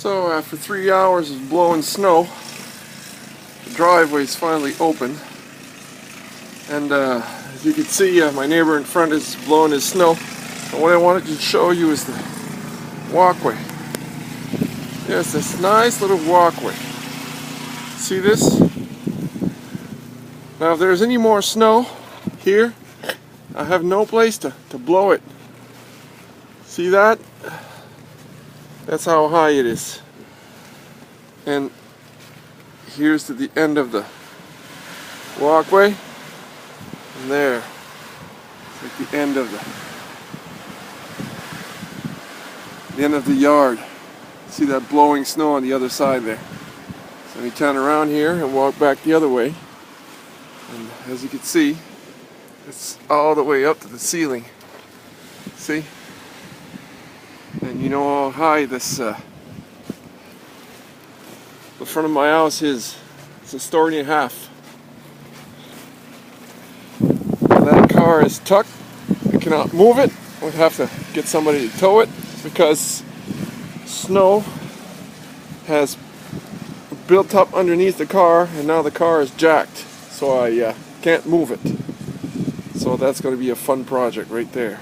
So after 3 hours of blowing snow, the driveway is finally open, and as you can see, my neighbor in front is blowing his snow. And what I wanted to show you is the walkway. Yes, this nice little walkway. See this? Now if there's any more snow here, I have no place to blow it. See that? That's how high it is. And here's to the end of the walkway. And there. It's like the end of the yard. See that blowing snow on the other side there. So we turn around here and walk back the other way. And as you can see, it's all the way up to the ceiling. See? And you know how high this the front of my house is. It's a story and a half. That car is tucked. I cannot move it. I would have to get somebody to tow it because snow has built up underneath the car, and now the car is jacked, so I can't move it. So that's going to be a fun project right there.